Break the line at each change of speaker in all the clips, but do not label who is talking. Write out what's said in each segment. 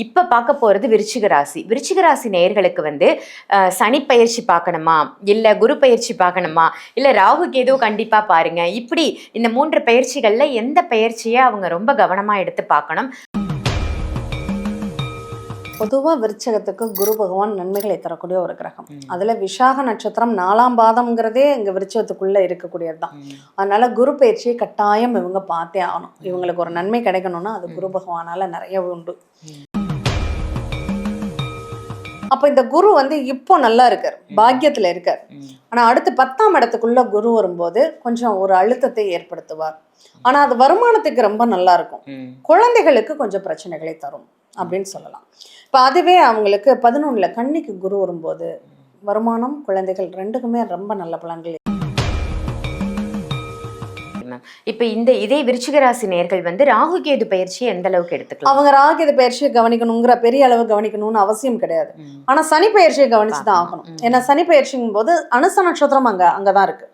இப்ப பார்க்க போறது விருச்சிக ராசி. விருச்சிக ராசி நேயர்களுக்கு வந்து சனி பயிற்சி பார்க்கணுமா, இல்ல குரு பயிற்சி பார்க்கணுமா, இல்ல ராகு கேது கண்டிப்பா பாருங்க, இப்படி இந்த 3 பயிற்சிகள்ல எந்த பயிற்சியை அவங்க ரொம்ப கவனமா எடுத்து பார்க்கணும்?
பொதுவாக விருச்சகத்துக்கு குரு பகவான் நன்மைகளை தரக்கூடிய ஒரு கிரகம். அதில் விஷாக நட்சத்திரம் 4ஆம் பாதம்ங்கிறதே இங்கே விருச்சகத்துக்குள்ளே இருக்கக்கூடியது தான். அதனால குரு பயிற்சியை கட்டாயம் இவங்க பார்த்தே ஆகணும். இவங்களுக்கு ஒரு நன்மை கிடைக்கணும்னா அது குரு பகவானால் நிறைய உண்டு. அப்போ இந்த குரு வந்து இப்போ நல்லா இருக்கார், பாக்கியத்தில் இருக்கார். ஆனால் அடுத்து 10ஆம் இடத்துக்குள்ள குரு வரும்போது கொஞ்சம் ஒரு அழுத்தத்தை ஏற்படுத்துவார். ஆனால் அது வருமானத்துக்கு ரொம்ப நல்லா இருக்கும். குழந்தைகளுக்கு கொஞ்சம் பிரச்சனைகளை தரும் அப்படின்னு சொல்லலாம். இப்போ அதுவே அவங்களுக்கு 11ல் கன்னிக்கு குரு வரும்போது வருமானம், குழந்தைகள் ரெண்டுக்குமே ரொம்ப நல்ல பலன்கள்.
இப்ப இதே விருச்சிக ராசி நேயர்கள் வந்து ராகு கேது பயிற்சியை எந்த அளவுக்கு எடுத்துக்கலாம்?
அவங்க ராகு கேது பயிற்சியை கவனிக்கணுங்கிற பெரிய அளவு கவனிக்கணும்னு அவசியம் கிடையாது. ஆனா சனி பயிற்சியை கவனிச்சுதான் ஆகணும். ஏன்னா சனி பயிற்சிங்கும் போது அனுச நட்சத்திரம் அங்கதான் இருக்கு.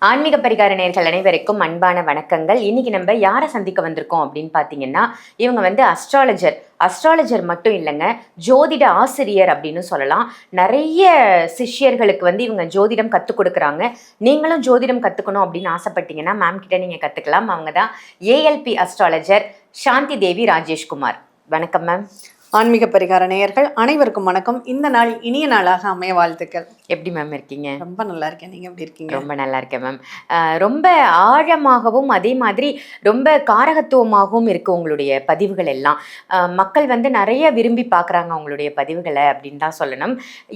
ஆன்மீக பரிகார நேயர்கள் அனைவருக்கும் அன்பான வணக்கங்கள். இன்னைக்கு நம்ம யாரை சந்திக்க வந்திருக்கோம் அப்படின்னு பார்த்தீங்கன்னா, இவங்க வந்து அஸ்ட்ராலஜர் மட்டும் இல்லைங்க, ஜோதிட ஆசிரியர் அப்படின்னு சொல்லலாம். நிறைய சிஷ்யர்களுக்கு வந்து இவங்க ஜோதிடம் கற்றுக் கொடுக்குறாங்க. நீங்களும் ஜோதிடம் கற்றுக்கணும் அப்படின்னு ஆசைப்பட்டீங்கன்னா மேம் கிட்ட நீங்கள் கற்றுக்கலாம். அவங்க தான் ஏஎல்பி அஸ்ட்ராலஜர் சாந்தி தேவி ராஜேஷ்குமார். வணக்கம் மேம்.
ஆன்மீக பரிகார நேயர்கள் அனைவருக்கும் வணக்கம். இந்த நாள் இனிய நாளாக அமைய வாழ்த்துக்கள்.
எப்படி மேம் இருக்கீங்க?
ரொம்ப நல்லா இருக்கேன். நீங்க எப்படி இருக்கீங்க?
ரொம்ப நல்லா இருக்கேன் மேம். ரொம்ப ஆழமாகவும் அதே மாதிரி ரொம்ப காரகத்துவமாகவும் இருக்கு உங்களுடைய பதிவுகள் எல்லாம். மக்கள் வந்து நிறைய விரும்பி பார்க்குறாங்க உங்களுடைய பதிவுகளை அப்படின்னு தான் சொல்லணும்.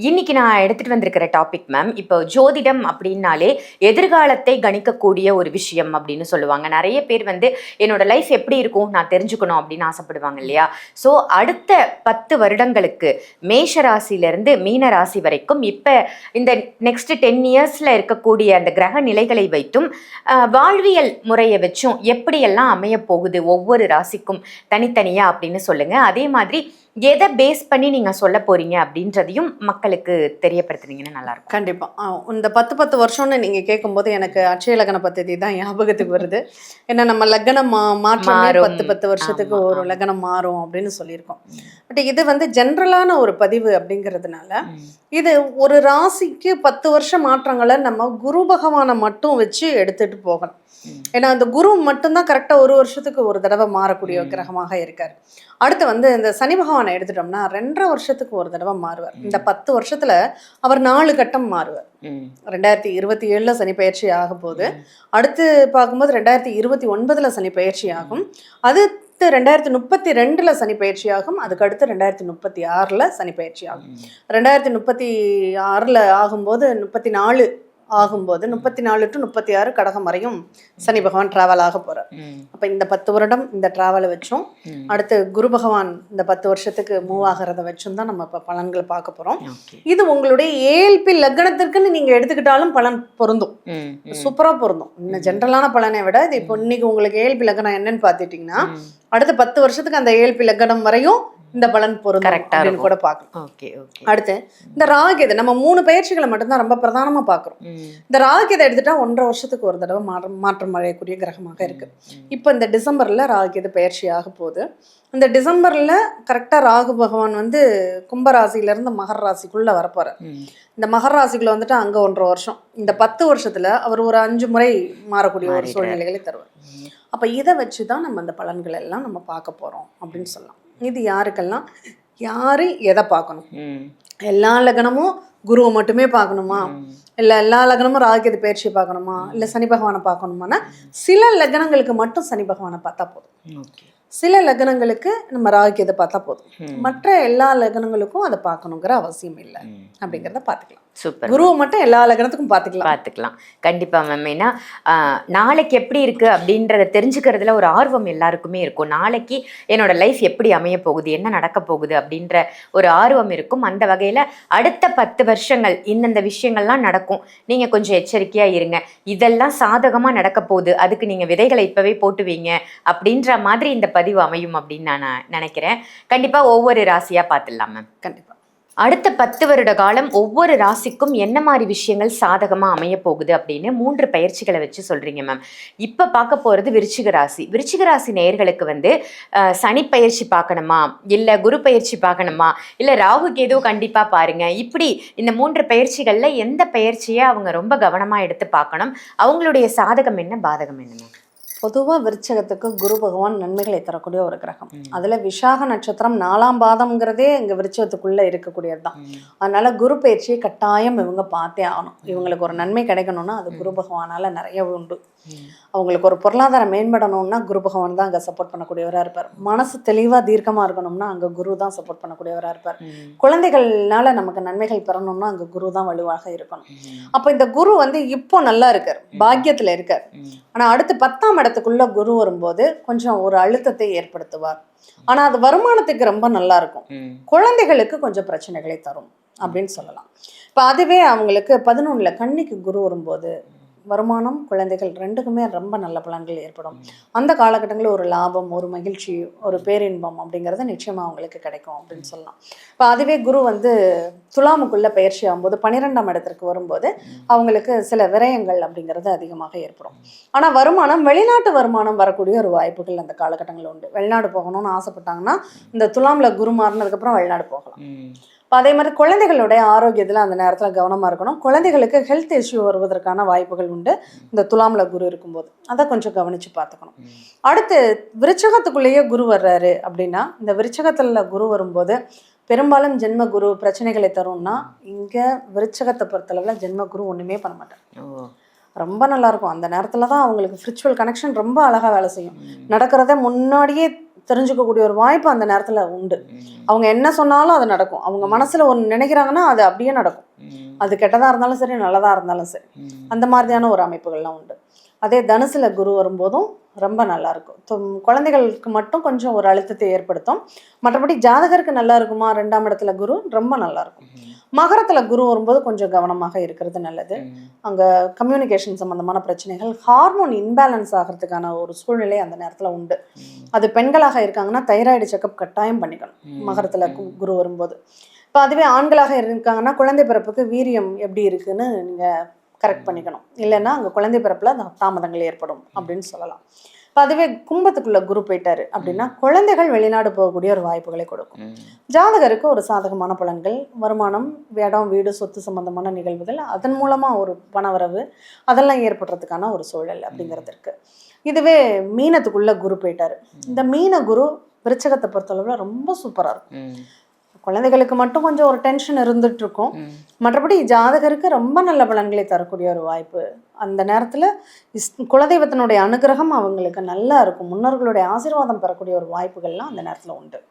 இன்னைக்கு நான் எடுத்துட்டு வந்திருக்கிற டாபிக் மேம், இப்போ ஜோதிடம் அப்படின்னாலே எதிர்காலத்தை கணிக்கக்கூடிய ஒரு விஷயம் அப்படின்னு சொல்லுவாங்க. நிறைய பேர் வந்து என்னோட லைஃப் எப்படி இருக்கும் நான் தெரிஞ்சுக்கணும் அப்படின்னு ஆசைப்படுவாங்க இல்லையா? ஸோ அடுத்த 10 வருடங்களுக்கு மேஷ ராசியிலிருந்து மீன ராசி வரைக்கும் இப்ப இந்த நெக்ஸ்ட் 10 இயர்ஸ்ல இருக்கக்கூடிய அந்த கிரக நிலைகளை வைத்தும் வாழ்வியல் முறையை வச்சும் எப்படியெல்லாம் அமைய போகுது ஒவ்வொரு ராசிக்கும் தனித்தனியா அப்படின்னு சொல்லுங்க. அதே மாதிரி எதை பேஸ் பண்ணி நீங்க சொல்ல போறீங்க அப்படின்றதையும் மக்களுக்கு தெரியப்படுத்துனீங்கன்னா நல்லா இருக்கும்.
கண்டிப்பா. இந்த 10 வருஷம்னு நீங்க கேட்கும்போது எனக்கு அட்சய லக்ன பദ്ധதி தான் ஞாபகத்துக்கு வருது. ஏன்னா நம்ம லக்னம் மாற்றம் 10 வருஷத்துக்கு ஒரு லக்னம் மாறும் அப்படின்னு சொல்லியிருக்கோம். பட் இது வந்து ஜென்ரலான ஒரு பதிவு அப்படிங்கிறதுனால இது ஒரு ராசிக்கு 10 வருஷம் மாற்றங்களை நம்ம குரு பகவானை மட்டும் வச்சு எடுத்துட்டு போகணும். ஏன்னா அந்த குரு மட்டும்தான் கரெக்டா ஒரு வருஷத்துக்கு ஒரு தடவை மாறக்கூடிய கிரகமாக இருக்காரு. அடுத்து வந்து இந்த சனி பகவானை எடுத்துட்டோம்னா 2.5 வருஷத்துக்கு ஒரு தடவை மாறுவார். இந்த 10 வருஷத்துல அவர் 4 கட்டம் மாறுவார். 2027 சனி பயிற்சி ஆகும் போது, அடுத்து பார்க்கும்போது 2029 சனி பயிற்சி ஆகும், அது 2032 சனி பயிற்சி ஆகும், அதுக்கு அடுத்து 2036 சனி பயிற்சி ஆகும். 2036 ஆகும்போது 34 ஆகும்போது 34 to 36 கடகம் வரையும் சனி பகவான் டிராவல் ஆக போறார். அப்ப இந்த 10 வருடம் இந்த டிராவலை வச்சும் அடுத்து குரு பகவான் இந்த 10 வருஷத்துக்கு மூவ் ஆகிறத வச்சும் தான் நம்ம இப்ப பலன்களை பார்க்க போறோம். இது உங்களுடைய ஏஎல்பி லக்னத்திற்குன்னு நீங்க எடுத்துக்கிட்டாலும் பலன் பொருந்தும், சூப்பரா பொருந்தும். இன்னும் ஜென்ரலான பலனை விட இது இப்போ இன்னைக்கு உங்களுக்கு ஏஎல்பி லக்னம் என்னன்னு பார்த்துட்டீங்கன்னா அடுத்த 10 வருஷத்துக்கு அந்த ஏஎல்பி லக்னம் வரையும் இந்த பலன் பொருந்தும் கூட பார்க்கலாம். அடுத்து இந்த ராகுகேது நம்ம 3 பயிற்சிகளை மட்டும்தான் ரொம்ப பிரதானமா பார்க்குறோம். இந்த ராகுகேதை எடுத்துட்டா 1.5 வருஷத்துக்கு ஒரு தடவை மாற்றம் அடையக்கூடிய கிரகமாக இருக்கு. இப்போ இந்த டிசம்பர்ல ராகுகேது பயிற்சி ஆக போகுது. இந்த டிசம்பர்ல கரெக்டா ராகு பகவான் வந்து கும்பராசியிலிருந்து மகர ராசிக்குள்ள வரப்போறார். இந்த மகர ராசிக்குள்ள வந்துட்டு அங்க 1.5 வருஷம், இந்த 10 வருஷத்துல அவர் ஒரு 5 முறை மாறக்கூடிய ஒரு சூழ்நிலைகளை தருவார். அப்ப இதை வச்சுதான் நம்ம அந்த பலன்கள் எல்லாம் நம்ம பார்க்க போறோம் அப்படின்னு சொல்லலாம். இது யாருக்கெல்லாம் யாரு எதை பார்க்கணும்? எல்லா லக்னமும் குருவை மட்டுமே பார்க்கணுமா, இல்லை எல்லா லக்னமும் ராகுகேது பயிற்சியை பார்க்கணுமா, இல்லை சனி பகவானை பார்க்கணுமானா சில லக்னங்களுக்கு மட்டும் சனி பகவானை பார்த்தா போதும். சில லக்னங்களுக்கு நம்ம ராகுகேது பார்த்தா போதும், மற்ற எல்லா லக்னங்களுக்கும் அதை பார்க்கணுங்கிற அவசியம் இல்லை அப்படிங்கிறத பார்த்துக்கலாம்.
சூப்பர்.
குருவை மட்டும் எல்லா லக்னத்துக்கும்
பார்த்துக்கலாம். கண்டிப்பா மேம். ஏன்னா நாளைக்கு எப்படி இருக்கு அப்படின்றத தெரிஞ்சுக்கிறதுல ஒரு ஆர்வம் எல்லாருக்குமே இருக்கும். நாளைக்கு என்னோட லைஃப் எப்படி அமைய போகுது, என்ன நடக்க போகுது அப்படின்ற ஒரு ஆர்வம் இருக்கும். அந்த வகையில அடுத்த 10 வருஷங்கள் இந்தந்த விஷயங்கள்லாம் நடக்கும், நீங்க கொஞ்சம் எச்சரிக்கையா இருங்க, இதெல்லாம் சாதகமா நடக்க போகுது, அதுக்கு நீங்க விதைகளை இப்பவே போட்டுவீங்க அப்படின்ற மாதிரி இந்த பதிவு அமையும் அப்படின்னு நான் நினைக்கிறேன். கண்டிப்பா ஒவ்வொரு ராசியா பார்த்துடலாம் மேம்.
கண்டிப்பா.
அடுத்த 10 வருட காலம் ஒவ்வொரு ராசிக்கும் என்ன மாதிரி விஷயங்கள் சாதகமா அமைய போகுது அப்படின்னு 3 பயிற்சிகளை வச்சு சொல்றீங்க மேம். இப்ப பார்க்க போறது விருச்சிக ராசி. விருச்சிக ராசி நேயர்களுக்கு சனி பயிற்சி பார்க்கணுமா, இல்ல குரு பயிற்சி பார்க்கணுமா, இல்ல ராகு கேது கண்டிப்பா பாருங்க, இப்படி இந்த 3 பயிற்சிகள்ல எந்த பயிற்சியை அவங்க ரொம்ப கவனமா எடுத்து பார்க்கணும், அவங்களுடைய சாதகம் என்ன பாதகம் என்ன மேம்?
பொதுவாக விருச்சகத்துக்கு குரு பகவான் நன்மைகளை தரக்கூடிய ஒரு கிரகம். அதில் விசாக நட்சத்திரம் 4ஆம் பாதம்ங்கிறதே இங்கே விருச்சகத்துக்குள்ளே இருக்கக்கூடியது தான். அதனால குரு பயிற்சியை கட்டாயம் இவங்க பார்த்தே ஆகணும். இவங்களுக்கு ஒரு நன்மை கிடைக்கணும்னா அது குரு பகவானால் நிறைய உண்டு. அவங்களுக்கு ஒரு பொருளாதாரம் மேம்படணும்னா குரு பகவான் தான் அங்கே சப்போர்ட் பண்ணக்கூடியவராக இருப்பார். மனசு தெளிவாக தீர்க்கமாக இருக்கணும்னா அங்கே குரு தான் சப்போர்ட் பண்ணக்கூடியவராக இருப்பார். குழந்தைகள்னால நமக்கு நன்மைகள் பெறணும்னா அங்கே குரு தான் வலுவாக இருக்கணும். அப்போ இந்த குரு இப்போ நல்லா இருக்கார், பாக்கியத்தில் இருக்கார். ஆனால் அடுத்து 10ஆம் இடத்துக்குள்ள குரு வரும்போது கொஞ்சம் ஒரு அழுத்தத்தை ஏற்படுத்துவார். ஆனால் அது வருமானத்துக்கு ரொம்ப நல்லா இருக்கும், குழந்தைகளுக்கு கொஞ்சம் பிரச்சனைகளை தரும் அப்படின்னு சொல்லலாம். இப்போ அதுவே அவங்களுக்கு 11ல் கன்னிக்கு குரு வரும்போது வருமானம், குழந்தைகள் ரெண்டுக்குமே ரொம்ப நல்ல பலன்கள் ஏற்படும். அந்த காலகட்டங்களில் ஒரு லாபம், ஒரு மகிழ்ச்சி, ஒரு பேரின்பம் அப்படிங்கிறது நிச்சயமாக அவங்களுக்கு கிடைக்கும் அப்படின்னு சொல்லலாம். இப்போ அதுவே குரு துலாமுக்குள்ள பயிற்சி ஆகும்போது 12ஆம் இடத்திற்கு வரும்போது அவங்களுக்கு சில விரயங்கள் அப்படிங்கிறது அதிகமாக ஏற்படும். ஆனால் வருமானம், வெளிநாட்டு வருமானம் வரக்கூடிய ஒரு வாய்ப்புகள் அந்த காலகட்டங்களில் உண்டு. வெளிநாடு போகணும்னு ஆசைப்பட்டாங்கன்னா இந்த துலாமில் குரு மாறினதுக்கப்புறம் வெளிநாடு போகலாம். இப்போ அதே மாதிரி குழந்தைகளுடைய ஆரோக்கியத்தில் அந்த நேரத்தில் கவனமாக இருக்கணும். குழந்தைகளுக்கு ஹெல்த் இஷ்யூ வருவதற்கான வாய்ப்புகள் உண்டு இந்த துலாமில் குரு இருக்கும்போது. அதை கொஞ்சம் கவனித்து பார்த்துக்கணும். அடுத்து விருச்சகத்துக்குள்ளேயே குரு வர்றாரு அப்படின்னா, இந்த விருச்சகத்தில் குரு வரும்போது பெரும்பாலும் ஜென்ம குரு பிரச்சனைகளை தரும்னா, இங்கே விருச்சகத்தை பொறுத்தளவில் ஜென்ம குரு ஒன்றுமே பண்ண மாட்டார். ரொம்ப நல்லாயிருக்கும். அந்த நேரத்தில் தான் அவங்களுக்கு ஸ்பிரிச்சுவல் கனெக்ஷன் ரொம்ப அழகாக வேலை செய்யும். நடக்கிறத முன்னாடியே தெரிஞ்சுக்கக்கூடிய ஒரு வாய்ப்பு அந்த நேரத்தில் உண்டு. அவங்க என்ன சொன்னாலும் அது நடக்கும். அவங்க மனசில் ஒன்று நினைக்கிறாங்கன்னா அது அப்படியே நடக்கும். அது கெட்டதாக இருந்தாலும் சரி, நல்லதாக இருந்தாலும் சரி, அந்த மாதிரியான ஒரு அமைப்புகள்லாம் உண்டு. அதே தனுசுல குரு வரும்போதும் ரொம்ப நல்லாயிருக்கும். குழந்தைகளுக்கு மட்டும் கொஞ்சம் ஒரு அழுத்தத்தை ஏற்படுத்தும். மற்றபடி ஜாதகருக்கு நல்லா இருக்குமா, 2ஆம் இடத்துல குரு ரொம்ப நல்லாயிருக்கும். மகரத்தில் குரு வரும்போது கொஞ்சம் கவனமாக இருக்கிறது நல்லது. அங்கே கம்யூனிகேஷன் சம்மந்தமான பிரச்சனைகள், ஹார்மோன் இன்பேலன்ஸ் ஆகிறதுக்கான ஒரு சூழ்நிலை அந்த நேரத்தில் உண்டு. அது பெண்களாக இருக்காங்கன்னா தைராய்டு செக்கப் கட்டாயம் பண்ணிக்கணும் மகரத்தில் குரு வரும்போது. இப்போ அதுவே ஆண்களாக இருக்காங்கன்னா குழந்தை பிறப்புக்கு வீரியம் எப்படி இருக்குன்னு நீங்கள் கரெக்ட் பண்ணிக்கணும். இல்லைன்னா அங்கே குழந்தை பிறப்பில் அந்த தாமதங்கள் ஏற்படும் அப்படின்னு சொல்லலாம். இப்போ அதுவே கும்பத்துக்குள்ள குரு போயிட்டாரு அப்படின்னா குழந்தைகள் வெளிநாடு போகக்கூடிய ஒரு வாய்ப்புகளை கொடுக்கும். ஜாதகருக்கு ஒரு சாதகமான பலன்கள், வருமானம், இடம், வீடு, சொத்து சம்பந்தமான நிகழ்வுகள், அதன் மூலமாக ஒரு பணவரவு அதெல்லாம் ஏற்படுறதுக்கான ஒரு சூழல் அப்படிங்கிறது இருக்கு. இதுவே மீனத்துக்குள்ள குரு போயிட்டாரு. இந்த மீன குரு விருச்சகத்தை பொறுத்தளவில் ரொம்ப சூப்பராக இருக்கும். குழந்தைகளுக்கு மட்டும் கொஞ்சம் ஒரு டென்ஷன் இருந்துட்டு இருக்கும். மற்றபடி ஜாதகருக்கு ரொம்ப நல்ல பலன்களை தரக்கூடிய ஒரு வாய்ப்பு. அந்த நேரத்தில் குலதெய்வத்தினுடைய அனுகிரகம் அவங்களுக்கு நல்லா இருக்கும். முன்னோர்களுடைய ஆசீர்வாதம் பெறக்கூடிய ஒரு வாய்ப்புகள்லாம் அந்த நேரத்தில் உண்டு.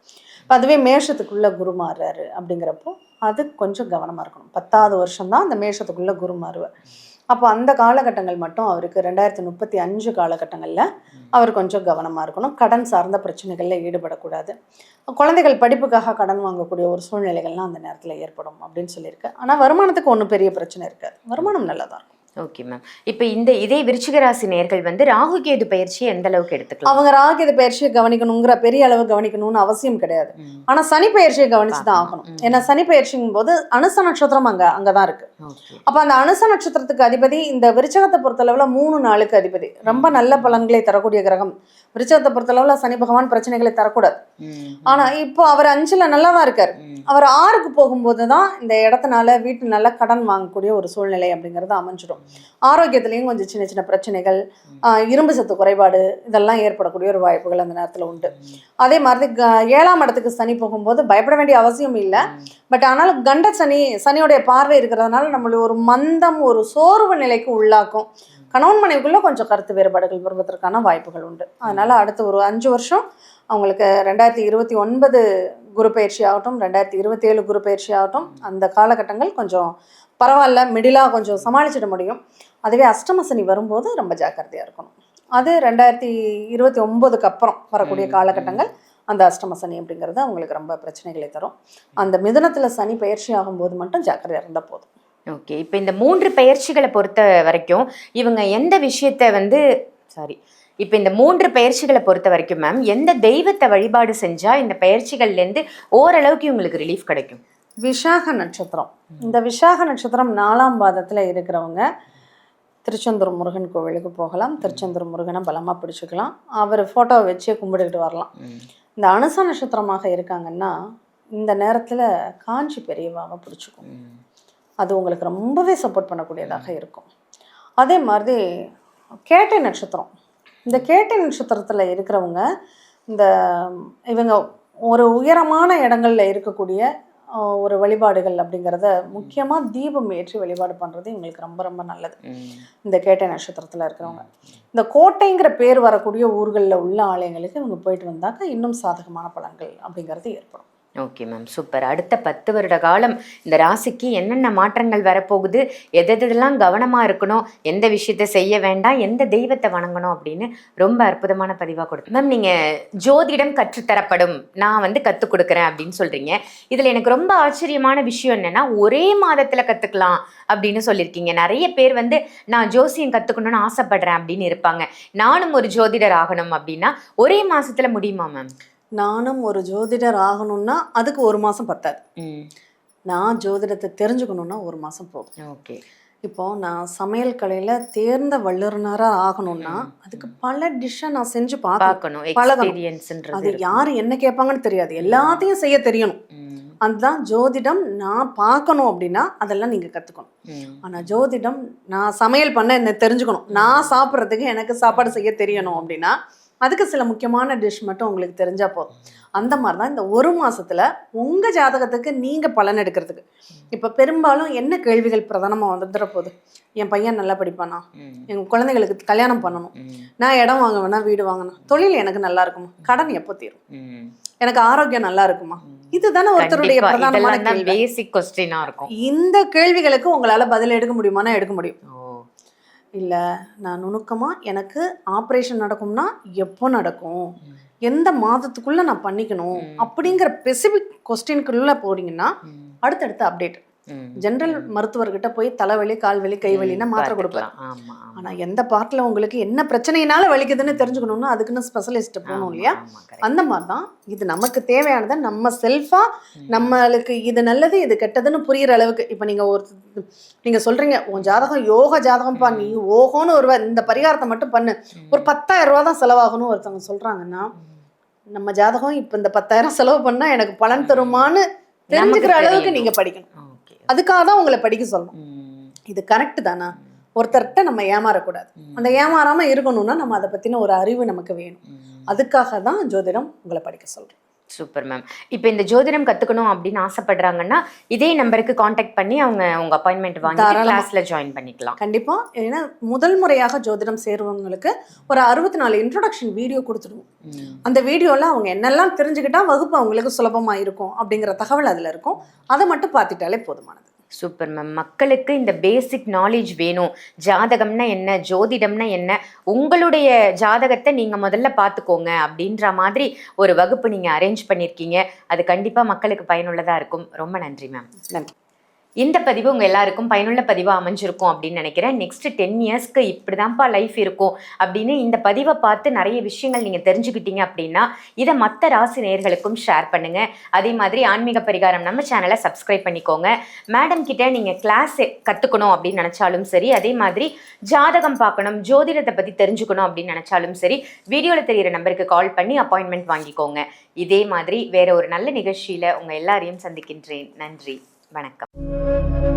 இப்போ அதுவே மேஷத்துக்குள்ளே குரு மாறுறாரு அப்படிங்கிறப்போ அது கொஞ்சம் கவனமாக இருக்கணும். 10ஆவது வருஷம்தான் அந்த மேஷத்துக்குள்ளே குரு மாறுவார். அப்போ அந்த காலகட்டங்கள் மட்டும் அவருக்கு 2035 காலகட்டங்களில் அவர் கொஞ்சம் கவனமாக இருக்கணும். கடன் சார்ந்த பிரச்சனைகளில் ஈடுபடக்கூடாது. குழந்தைகள் படிப்புக்காக கடன் வாங்கக்கூடிய ஒரு சூழ்நிலைகள்லாம் அந்த நேரத்தில் ஏற்படும் அப்படின்னு சொல்லியிருக்கு. ஆனால் வருமானத்துக்கு ஒன்றும் பெரிய பிரச்சனை இருக்காது. வருமானம் நல்லா தான் இருக்கும்.
Okay ma'am. இப்போ இதே விருச்சிக ராசி நேயர்கள் ராகு கேது பயிற்சியை எந்த அளவுக்கு எடுத்துக்கலாம்?
அவங்க ராகு கேது பயிற்சியை கவனிக்கணுங்கிற பெரிய அளவு கவனிக்கணும்னு அவசியம் கிடையாது. ஆனால் சனி பயிற்சியை கவனிச்சு தான் ஆகணும். ஏன்னா சனி பயிற்சிங்கும் போது அனுச நட்சத்திரம் அங்கதான் இருக்கு. அப்ப அந்த அனுச நட்சத்திரத்துக்கு அதிபதி இந்த விருச்சகத்தை பொறுத்தளவுல 3 நாளுக்கு அதிபதி. ரொம்ப நல்ல பலன்களை தரக்கூடிய கிரகம். விருச்சகத்தை பொறுத்தளவுல சனி பகவான் பிரச்சனைகளை தரக்கூடாது. ஆனா இப்போ அவர் 5ல் நல்லா தான் இருக்காரு. அவர் 6க்கு போகும்போது தான் இந்த இடத்தினால வீட்டுனால கடன் வாங்கக்கூடிய ஒரு சூழ்நிலை அப்படிங்கிறது அமைஞ்சிடும். ஆரோக்கியத்திலையும் கொஞ்சம் சின்ன சின்ன பிரச்சனைகள், இரும்பு சத்து குறைபாடு இதெல்லாம் ஏற்படக்கூடிய ஒரு வாய்ப்புகள் அந்த நேரத்தில் உண்டு. அதே மாதிரி 7ஆம் இடத்துக்கு சனி போகும்போது பயப்பட வேண்டிய அவசியம் இல்லை. பட் ஆனாலும் கண்ட சனியோடைய பார்வை இருக்கிறதுனால நம்மளுடைய ஒரு மந்தம், ஒரு சோர்வு நிலைக்கு உள்ளாக்கும். கணவன் மனைவிக்குள்ள கொஞ்சம் கருத்து வேறுபாடுகள் வருவதற்கான வாய்ப்புகள் உண்டு. அதனால அடுத்த ஒரு 5 வருஷம் அவங்களுக்கு 2029 குரு பயிற்சி ஆகட்டும், 2027 குரு பயிற்சி ஆகட்டும், அந்த காலகட்டங்கள் கொஞ்சம் பரவாயில்ல, மிடிலாக கொஞ்சம் சமாளிச்சிட முடியும். அதுவே அஷ்டம சனி வரும்போது ரொம்ப ஜாக்கிரதையாக இருக்கணும். அது 2029க்கு அப்புறம் வரக்கூடிய காலகட்டங்கள் அந்த அஷ்டம சனி அப்படிங்கிறது அவங்களுக்கு ரொம்ப பிரச்சனைகளை தரும். அந்த மிதுனத்தில் சனி பயிற்சி ஆகும்போது மட்டும் ஜாக்கிரதையாக இருந்தால் போதும்.
ஓகே. இப்போ இந்த 3 பயிற்சிகளை பொறுத்த வரைக்கும் இவங்க எந்த விஷயத்தை இப்போ இந்த 3 பயிற்சிகளை பொறுத்த வரைக்கும் மேம் எந்த தெய்வத்தை வழிபாடு செஞ்சா இந்த பயிற்சிகள்லேருந்து ஓரளவுக்கு இவங்களுக்கு ரிலீஃப் கிடைக்கும்?
விசாக நட்சத்திரம். இந்த விசாக நட்சத்திரம் 4ஆம் பாதத்தில் இருக்கிறவங்க திருச்செந்தூர் முருகன் கோவிலுக்கு போகலாம். திருச்செந்தூர் முருகனை பலமாக பிடிச்சிக்கலாம். அவர் ஃபோட்டோவை வச்சே கும்பிட்டுக்கிட்டு வரலாம். இந்த அனுச நட்சத்திரமாக இருக்காங்கன்னா இந்த நேரத்தில் காஞ்சி பெரியவாவை பிடிச்சிக்கும். அது உங்களுக்கு ரொம்பவே சப்போர்ட் பண்ணக்கூடியதாக இருக்கும். அதே மாதிரி கேட்டை நட்சத்திரம். இந்த கேட்டை நட்சத்திரத்தில் இருக்கிறவங்க இவங்க ஒரு உயரமான இடங்கள்ல இருக்கக்கூடிய ஒரு வழிபாடுகள் அப்படிங்கிறத முக்கியமாக தீபம் ஏற்றி வழிபாடு பண்ணுறது இவங்களுக்கு ரொம்ப ரொம்ப நல்லது. இந்த கேட்டை நட்சத்திரத்தில் இருக்கிறவங்க இந்த கோட்டைங்கிற பேர் வரக்கூடிய ஊர்களில் உள்ள ஆலயங்களுக்கு இவங்க போயிட்டு வந்தாக்க இன்னும் சாதகமான பலன்கள் அப்படிங்கிறது ஏற்படும்.
Okay ma'am, super. அடுத்த 10 வருட காலம் இந்த ராசிக்கு என்னென்ன மாற்றங்கள் வரப்போகுது, எதெல்லாம் கவனமாக இருக்கணும், எந்த விஷயத்த செய்ய வேண்டாம், எந்த தெய்வத்தை வணங்கணும் அப்படின்னு ரொம்ப அற்புதமான பதிவாக கொடுத்து மேம். நீங்கள் ஜோதிடம் கற்றுத்தரப்படும், நான் கற்றுக் கொடுக்குறேன் அப்படின்னு சொல்கிறீங்க. இதில் எனக்கு ரொம்ப ஆச்சரியமான விஷயம் என்னென்னா ஒரே மாதத்தில் கற்றுக்கலாம் அப்படின்னு சொல்லியிருக்கீங்க. நிறைய பேர் நான் ஜோசியம் கற்றுக்கணும்னு ஆசைப்படுறேன் அப்படின்னு இருப்பாங்க. நானும் ஒரு ஜோதிடர் ஆகணும் அப்படின்னா ஒரே மாதத்தில் முடியுமா மேம்?
நானும் ஒரு ஜோதிடர் ஆகணும்னா அதுக்கு 1 மாதம் பத்தாது. நான் ஜோதிடத்தை தெரிஞ்சுக்கணுன்னா 1 மாதம் போகும்.
ஓகே.
இப்போது நான் சமையல் கலையில் தேர்ந்த வல்லுநராக ஆகணும்னா அதுக்கு பல டிஷ்ஷை நான் செஞ்சு பார்க்கணும், பழகணும். அது யார் என்ன கேட்பாங்கன்னு தெரியாது, எல்லாத்தையும் செய்ய தெரியணும். அதுதான் ஜோதிடம். நான் பார்க்கணும் அப்படின்னா அதெல்லாம் நீங்கள் கற்றுக்கணும். ஆனால் ஜோதிடம் நான் சமையல் பண்ண என்ன தெரிஞ்சுக்கணும், நான் சாப்பிட்றதுக்கு எனக்கு சாப்பாடு செய்ய தெரியணும் அப்படின்னா அதுக்கு சில முக்கியமான டிஷ் மட்டும் உங்களுக்கு தெரிஞ்சால் போதும். அந்த மாதிரி தான் இந்த 1 மாதத்தில் உங்கள் ஜாதகத்துக்கு நீங்கள் பலன் எடுக்கிறதுக்கு. இப்போ பெரும்பாலும் என்ன கேள்விகள் பிரதானமாக வந்துட போகுது, என் பையன் நல்லா படிப்பானா, எங்கள் குழந்தைகளுக்கு கல்யாணம் பண்ணணும், நான் இடம் வாங்க வேணா, வீடு வாங்கணும், தொழில் எனக்கு நல்லா இருக்குமா, கடன் எப்போ தீரும், எனக்கு ஆரோக்கியம் நல்லா இருக்குமா, இதுதானே ஒருத்தருடைய பிரதானமான
பேசிக் கொஸ்டினாக இருக்கும்.
இந்த கேள்விகளுக்கு உங்களால் பதில் எடுக்க முடியுமானா எடுக்க முடியும். இல்லை நான் நுணுக்கமாக எனக்கு ஆப்ரேஷன் நடக்கும்னா எப்போ நடக்கும், எந்த மாதத்துக்குள்ளே நான் பண்ணிக்கணும் அப்படிங்கிற ஸ்பெசிஃபிக் கொஸ்டின்குள்ளே போறீங்கன்னா அடுத்தடுத்த அப்டேட். ஜென்ரல் மருத்துவர்கிட்ட போய் தலைவலி, கால்வலி, கைவலின்னா மாத்திரை கொடுப்பேன். ஆனால் எந்த பார்ட்டில் உங்களுக்கு என்ன பிரச்சனையினால வலிக்குதுன்னு தெரிஞ்சுக்கணும்னா அதுக்குன்னு ஸ்பெஷலிஸ்ட் போகணும் இல்லையா? அந்த மாதிரி தான் இது நமக்கு தேவையானதை நம்ம செல்ஃபாக நம்மளுக்கு இது நல்லது இது கெட்டதுன்னு புரிகிற அளவுக்கு. இப்போ நீங்கள் சொல்கிறீங்க உன் ஜாதகம் யோக ஜாதகம்ப்பா, நீ ஓகோன்னு இந்த பரிகாரத்தை மட்டும் பண்ணு, ஒரு 10,000 ரூபா தான் செலவாகணும் ஒருத்தவங்க சொல்கிறாங்கன்னா நம்ம ஜாதகம் இப்போ இந்த 10,000 செலவு பண்ணால் எனக்கு பலன் தருமான்னு தெரிஞ்சுக்கிற அளவுக்கு நீங்கள் படிக்கணும். அதுக்காக தான் உங்களை படிக்க சொல்லணும். இது கரெக்டு தானா? ஒருத்தர்கிட்ட நம்ம ஏமாறக்கூடாது. அந்த ஏமாறாம இருக்கணும்னா நம்ம அதை பத்தின ஒரு அறிவு நமக்கு வேணும். அதுக்காக தான் ஜோதிடம் உங்களை படிக்க சொல்றேன்.
Super ma'am. இப்போ இந்த ஜோதிடம் கற்றுக்கணும் அப்படின்னு ஆசைப்படுறாங்கன்னா இதே நம்பருக்கு காண்டாக்ட் பண்ணி உங்கள் அப்பாயின்மெண்ட் வாங்கி கிளாஸில் ஜாயின் பண்ணிக்கலாம்.
கண்டிப்பாக. ஏன்னா முதல் முறையாக ஜோதிடம் சேருவவங்களுக்கு ஒரு 64 இன்ட்ரோடக்ஷன் வீடியோ கொடுத்துடுவோம். அந்த வீடியோவில் அவங்க என்னெல்லாம் தெரிஞ்சுக்கிட்டா வகுப்பு அவங்களுக்கு சுலபமாக இருக்கும் அப்படிங்கிற தகவல் அதில் இருக்கும். அதை மட்டும் பார்த்துட்டாலே போதுமானது.
Super ma'am. மக்களுக்கு இந்த பேசிக் நாலேஜ் வேணும். ஜாதகம்னா என்ன, ஜோதிடம்னா என்ன, உங்களுடைய ஜாதகத்தை நீங்கள் முதல்ல பார்த்துக்கோங்க அப்படின்ற மாதிரி ஒரு வகுப்பு நீங்கள் அரேஞ்ச் பண்ணியிருக்கீங்க. அது கண்டிப்பாக மக்களுக்கு பயனுள்ளதாக இருக்கும். ரொம்ப நன்றி மேம்.
நன்றி.
இந்த பதிவு உங்கள் எல்லாருக்கும் பயனுள்ள பதிவாக அமைஞ்சிருக்கும் அப்படின்னு நினைக்கிறேன். நெக்ஸ்ட் 10 இயர்ஸ்க்கு இப்படி தான்ப்பா லைஃப் இருக்கும் அப்படின்னு இந்த பதிவை பார்த்து நிறைய விஷயங்கள் நீங்கள் தெரிஞ்சுக்கிட்டீங்க அப்படின்னா இதை மற்ற ராசி நேயர்களுக்கும் ஷேர் பண்ணுங்கள். அதே மாதிரி ஆன்மீக பரிகாரம் நம்ம சேனலை சப்ஸ்கிரைப் பண்ணிக்கோங்க. மேடம் கிட்ட நீங்கள் கிளாஸ் கற்றுக்கணும் அப்படின்னு நினச்சாலும் சரி, அதே மாதிரி ஜாதகம் பார்க்கணும், ஜோதிடத்தை பற்றி தெரிஞ்சுக்கணும் அப்படின்னு நினச்சாலும் சரி, வீடியோவில் தெரிகிற நம்பருக்கு கால் பண்ணி அப்பாயின்மெண்ட் வாங்கிக்கோங்க. இதே மாதிரி வேற ஒரு நல்ல நிகழ்ச்சியில் உங்கள் எல்லாரையும் சந்திக்கின்றேன். நன்றி, வணக்கம்.